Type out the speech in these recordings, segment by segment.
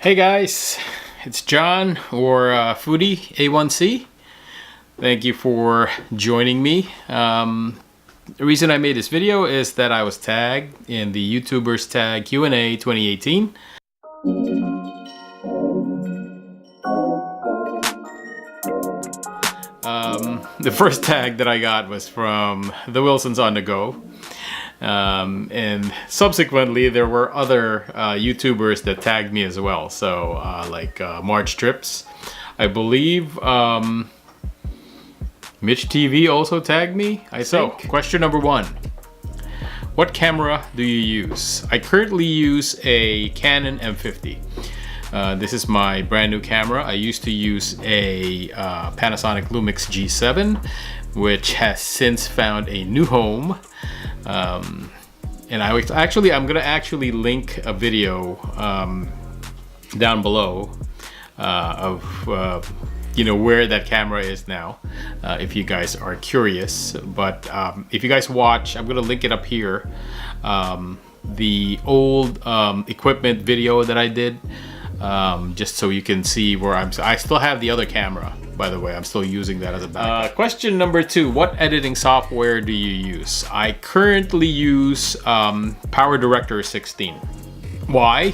Hey guys, it's John or Foodie A1C. Thank you for joining me. The reason I made this video is that I was tagged in the YouTubers tag Q&A 2018. The first tag that I got was from the Wilsons on the Go. And subsequently there were other YouTubers that tagged me as well, so like Marge Trips, I believe. Mitch TV also tagged me, I think. So, question number 1. What camera do you use? I currently use a Canon M50. This is my brand new camera. I used to use a Panasonic Lumix G7, which has since found a new home. And I'm gonna actually link a video down below of where that camera is now, if you guys are curious. But if you guys watch, I'm gonna link it up here, the old equipment video that I did, just so you can see where I still have the other camera, by the way. I'm still using that as a backup. Question number 2, what editing software do you use? I currently use PowerDirector 16. Why?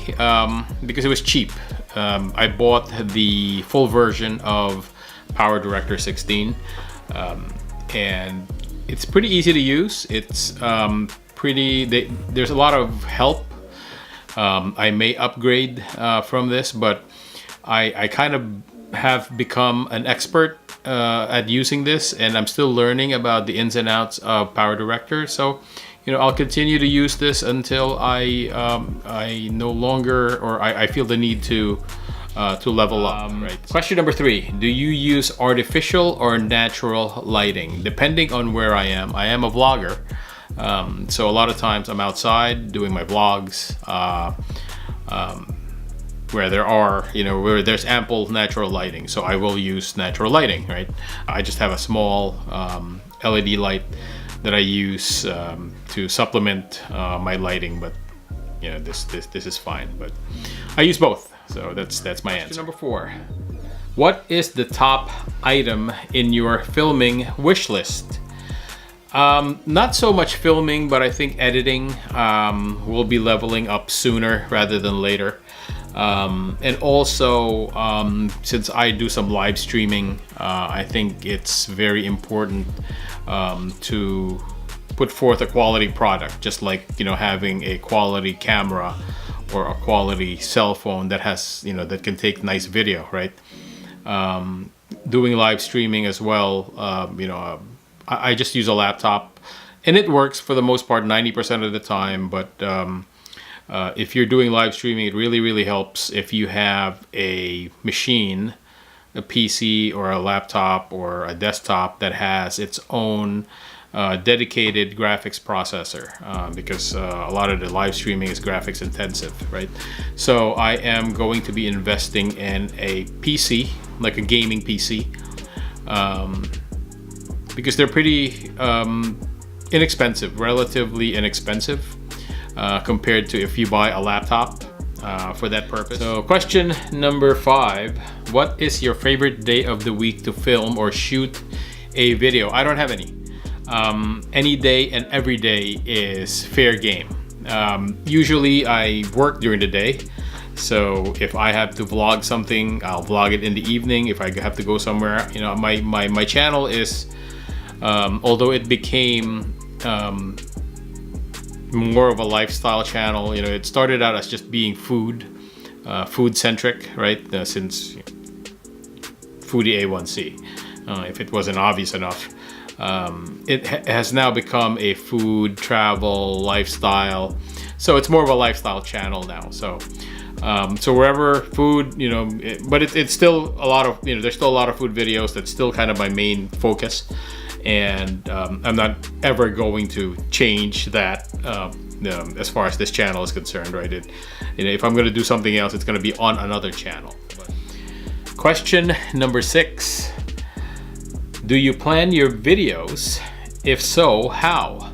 Because it was cheap. I bought the full version of PowerDirector 16, and it's pretty easy to use. It's there's a lot of help. I may upgrade from this, but I kind of have become an expert at using this, and I'm still learning about the ins and outs of PowerDirector. So, I'll continue to use this until I no longer, or I feel the need to level up. Right. Question number 3: do you use artificial or natural lighting? Depending on where I am. I am a vlogger, so a lot of times I'm outside doing my vlogs, where there's ample natural lighting, so I will use natural lighting, right? I just have a small LED light that I use to supplement my lighting, but this is fine. But I use both, so that's my answer. Number 4: what is the top item in your filming wish list? Not so much filming, but I think editing will be leveling up sooner rather than later. And also, since I do some live streaming, I think it's very important to put forth a quality product, just like having a quality camera or a quality cell phone that has that can take nice video, right? Doing live streaming as well, I just use a laptop, and it works for the most part 90% of the time. But if you're doing live streaming, it really helps if you have a machine, a PC or a laptop or a desktop that has its own dedicated graphics processor, because a lot of the live streaming is graphics intensive, right? So I am going to be investing in a PC, like a gaming PC, because they're pretty inexpensive, relatively inexpensive, compared to if you buy a laptop for that purpose. So question number 5: what is your favorite day of the week to film or shoot a video? I don't have any. Any day and every day is fair game. Usually I work during the day, so if I have to vlog something, I'll vlog it in the evening. If I have to go somewhere, my channel is, although it became more of a lifestyle channel, it started out as just being food centric, right? Since Foodie A1C, if it wasn't obvious enough, it has now become a food, travel, lifestyle. So it's more of a lifestyle channel now. So wherever food, but it's still a lot of, there's still a lot of food videos. That's still kind of my main focus. And I'm not ever going to change that as far as this channel is concerned, right? If I'm going to do something else, it's going to be on another channel. Question number 6: do you plan your videos? If so, how?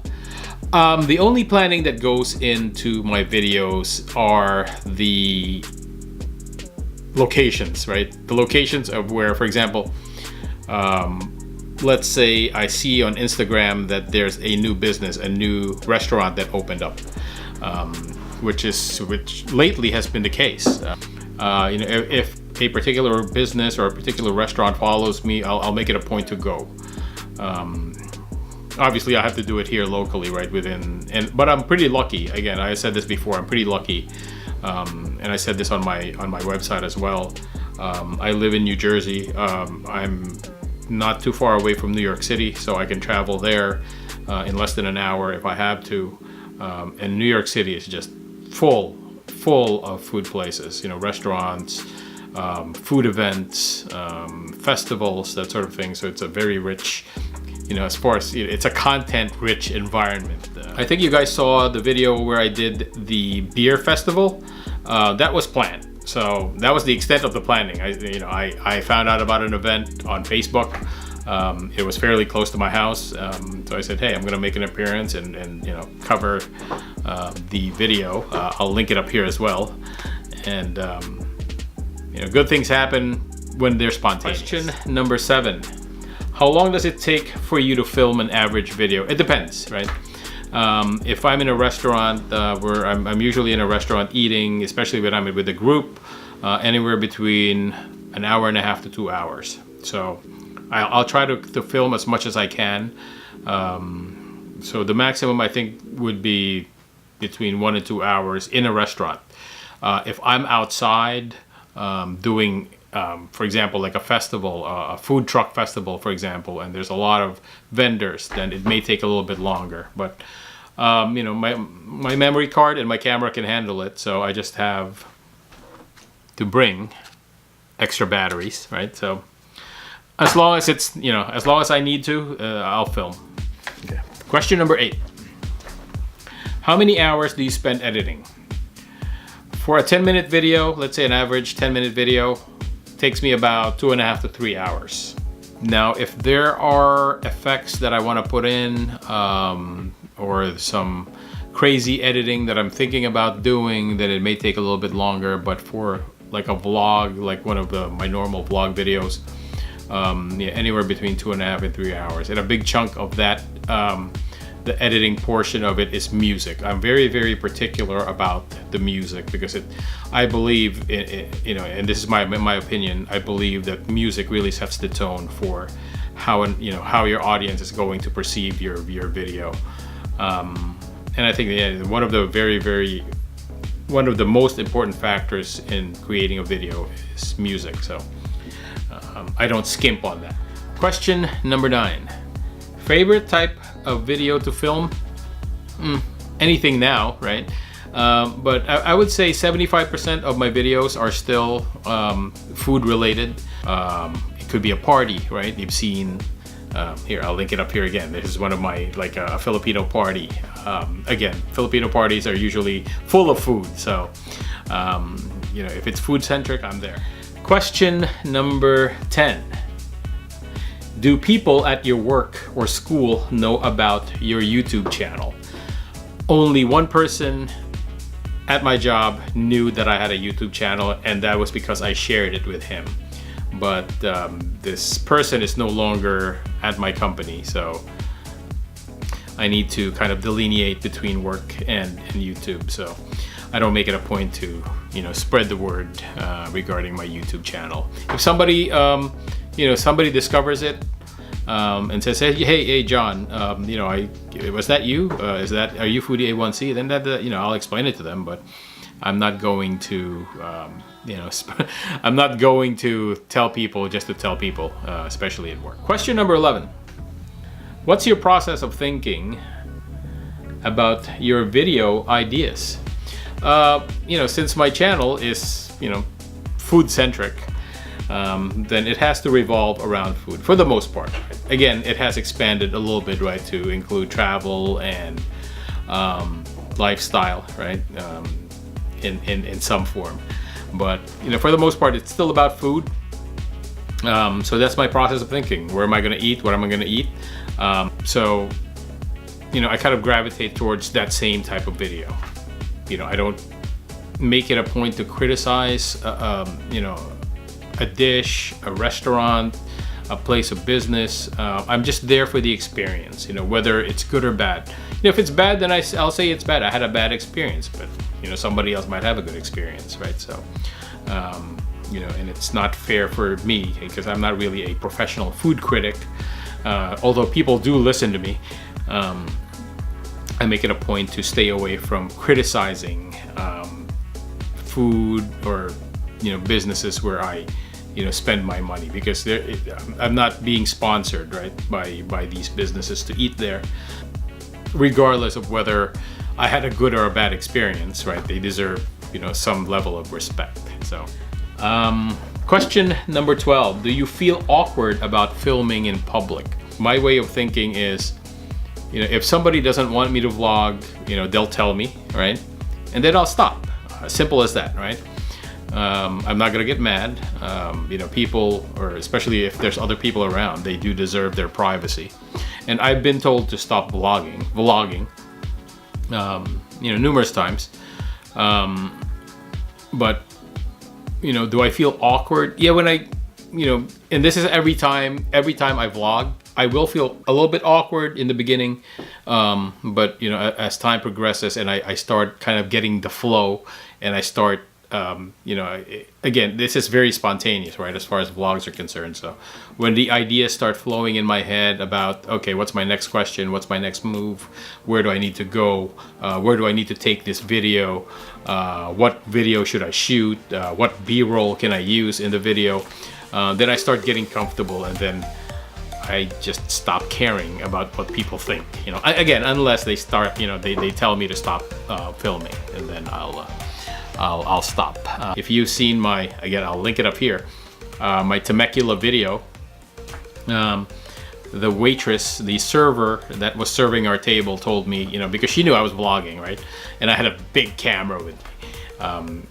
The only planning that goes into my videos are the locations, right? The locations of where, for example, let's say I see on Instagram that there's a new business, a new restaurant that opened up, which lately has been the case. You know, if a particular business or a particular restaurant follows me, I'll make it a point to go. Obviously, I have to do it here locally, right? But I'm pretty lucky. Again, I said this before. I'm pretty lucky, and I said this on my website as well. I live in New Jersey. I'm not too far away from New York City, so I can travel there in less than an hour if I have to. And New York City is just full of food places. You know, restaurants, food events, festivals, that sort of thing. So it's a very rich, you know, as far as it's a content-rich environment. I think you guys saw the video where I did the beer festival. That was planned. So that was the extent of the planning. I found out about an event on Facebook. It was fairly close to my house. So I said, hey, I'm gonna make an appearance and you know, cover the video. I'll link it up here as well. And you know, good things happen when they're spontaneous. Question number 7. How long does it take for you to film an average video? It depends, right? If I'm in a restaurant where I'm usually in a restaurant eating, especially when I'm with a group, anywhere between an hour and a half to 2 hours. So I'll try to film as much as I can. So the maximum I think would be between 1 and 2 hours in a restaurant. If I'm outside doing, for example, like a festival, a food truck festival, for example, and there's a lot of vendors, then it may take a little bit longer. But you know, my memory card and my camera can handle it, so I just have to bring extra batteries, right? So as long as it's, you know, as long as I need to, I'll film. Okay. Question number 8. How many hours do you spend editing? For a 10-minute video, let's say an average 10-minute video, takes me about 2.5 to 3 hours. Now, if there are effects that I want to put in, or some crazy editing that I'm thinking about doing, then it may take a little bit longer. But for like a vlog, like one of my normal vlog videos, yeah, anywhere between 2.5 and 3 hours. And a big chunk of that, the editing portion of it, is music. I'm very, very particular about the music because I believe, you know, and this is my opinion, I believe that music really sets the tone for how your audience is going to perceive your video. And I think, yeah, one of the most important factors in creating a video is music. So I don't skimp on that. Question number 9. Favorite type of video to film? Anything now, right? But I would say 75% of my videos are still food related. It could be a party, right? You've seen, here, I'll link it up here again. This is one of my, like a Filipino party. Again, Filipino parties are usually full of food. So, you know, if it's food centric, I'm there. Question number 10. Do people at your work or school know about your YouTube channel? Only one person at my job knew that I had a YouTube channel, and that was because I shared it with him. But this person is no longer at my company, so I need to kind of delineate between work and YouTube. So I don't make it a point to, you know, spread the word regarding my YouTube channel. If somebody you know, somebody discovers it and says, hey John, you know, was that you? Are you Foodie A1C? Then that, you know, I'll explain it to them. But I'm not going to, you know, I'm not going to tell people just to tell people, especially at work. Question number 11. What's your process of thinking about your video ideas? You know, since my channel is, you know, food centric, then it has to revolve around food for the most part. Again, it has expanded a little bit, right, to include travel and lifestyle, right, in some form. But, you know, for the most part, it's still about food. So that's my process of thinking. Where am I going to eat? What am I going to eat? So, you know, I kind of gravitate towards that same type of video. You know, I don't make it a point to criticize, you know, a dish, a restaurant, a place of business. I'm just there for the experience, you know, whether it's good or bad. You know, if it's bad, then I'll say it's bad. I had a bad experience, but you know, somebody else might have a good experience, right? So, you know, and it's not fair for me because I'm not really a professional food critic. Although people do listen to me, I make it a point to stay away from criticizing food or, you know, businesses where I, you know, spend my money, because I'm not being sponsored, right, by these businesses to eat there. Regardless of whether I had a good or a bad experience, right, they deserve, you know, some level of respect. So, question number 12: do you feel awkward about filming in public? My way of thinking is, you know, if somebody doesn't want me to vlog, you know, they'll tell me, right, and then I'll stop. Simple as that, right? I'm not gonna get mad. You know, people, or especially if there's other people around, they do deserve their privacy. And I've been told to stop vlogging, you know, numerous times. But, you know, do I feel awkward? Yeah, when I, you know, and this is every time I vlog, I will feel a little bit awkward in the beginning. But, you know, as time progresses and I start kind of getting the flow, and I start, you know, again, this is very spontaneous, right, as far as vlogs are concerned. So when the ideas start flowing in my head about, okay, what's my next question, what's my next move, where do I need to go, where do I need to take this video, what video should I shoot, what B-roll can I use in the video, then I start getting comfortable, and then I just stop caring about what people think, you know, again, unless they start, you know, they tell me to stop filming, and then I'll stop. If you've seen my, again, I'll link it up here, my Temecula video, the waitress, the server that was serving our table told me, you know, because she knew I was vlogging, right? And I had a big camera with me.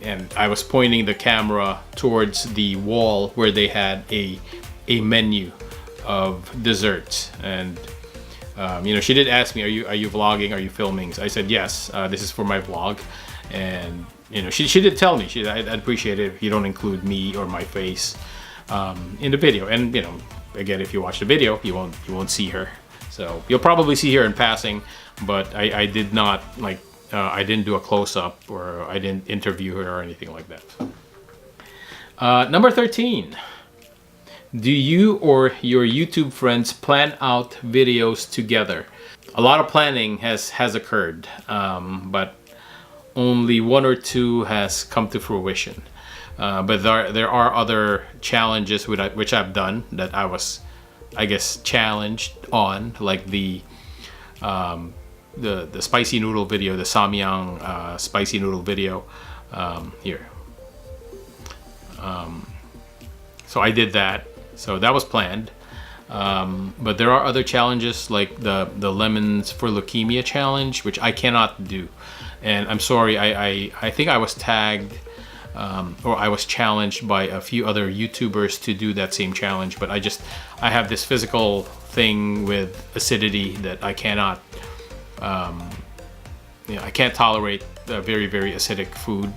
And I was pointing the camera towards the wall where they had a menu of desserts. And, you know, she did ask me, are you vlogging? Are you filming? So I said, yes, this is for my vlog. And you know, she did tell me, I'd appreciate it if you don't include me or my face in the video. And you know, again, if you watch the video, you won't see her. So you'll probably see her in passing, but I did not, like, I didn't do a close-up, or I didn't interview her or anything like that. Number 13. Do you or your YouTube friends plan out videos together? A lot of planning has occurred, but only one or two has come to fruition. But there are other challenges which I've done that I was, I guess, challenged on, like the spicy noodle video, the samyang spicy noodle video here. So I did that. So that was planned. But there are other challenges, like the lemons for leukemia challenge, which I cannot do. And I'm sorry, I think I was tagged or I was challenged by a few other YouTubers to do that same challenge, but I have this physical thing with acidity that I cannot, you know, I can't tolerate very, very acidic food.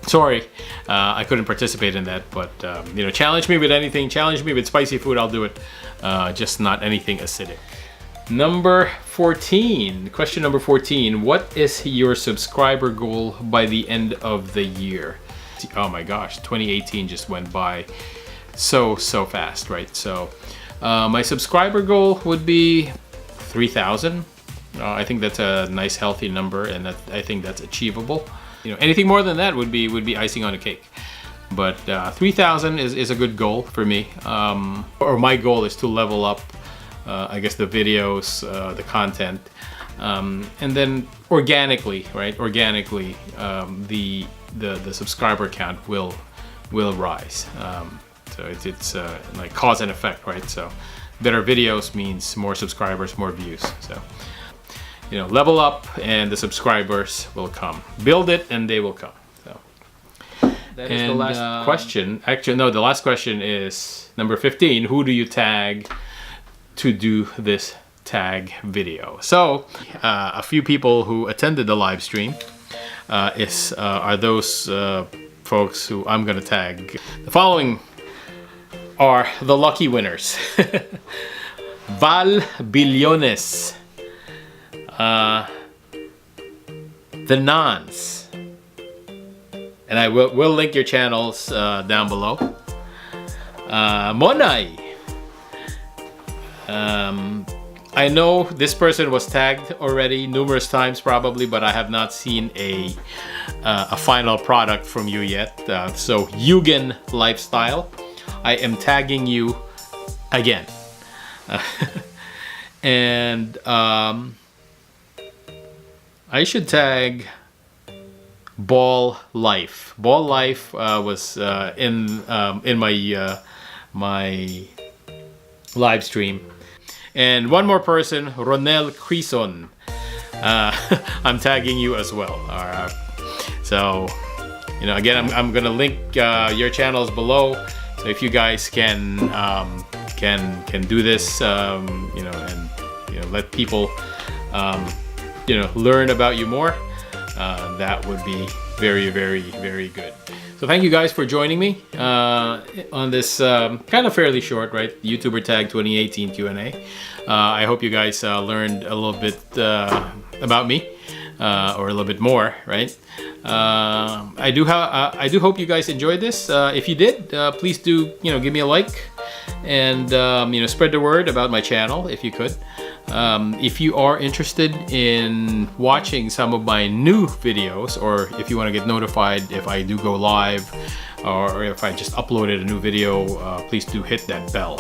Sorry, I couldn't participate in that, but you know, challenge me with anything, challenge me with spicy food, I'll do it, just not anything acidic. Number 14, question number 14, what is your subscriber goal by the end of the year? Oh my gosh, 2018 just went by so fast, right? So my subscriber goal would be 3,000. I think that's a nice healthy number, and I think that's achievable. You know, anything more than that would be icing on a cake. But 3,000 is a good goal for me. Or my goal is to level up, I guess, the videos, the content, and then organically, right? Organically, the subscriber count will rise. So it's like cause and effect, right? So better videos means more subscribers, more views. So, you know, level up and the subscribers will come. Build it and they will come. So that is the last question. Actually, no, the last question is number 15. Who do you tag to do this tag video? So a few people who attended the live stream. are those folks who I'm gonna tag. The following are the lucky winners. Val Billones, The Nons, and I will link your channels down below. Monai. I know this person was tagged already numerous times probably, but I have not seen a final product from you yet. So Yugen Lifestyle, I am tagging you again. And I should tag Ball Life. Ball Life was in my my live stream. And one more person, Ronel Crison. I'm tagging you as well. So, you know, again, I'm gonna link your channels below. So if you guys can do this, you know, and you know, let people you know, learn about you more, that would be very, very, very good. So thank you guys for joining me on this kind of fairly short, right, YouTuber Tag 2018 Q&A. I hope you guys learned a little bit about me, or a little bit more, right? I do hope you guys enjoyed this. If you did, please do, you know, give me a like, and you know, spread the word about my channel if you could. If you are interested in watching some of my new videos, or if you want to get notified if I do go live, or if I just uploaded a new video, please do hit that bell.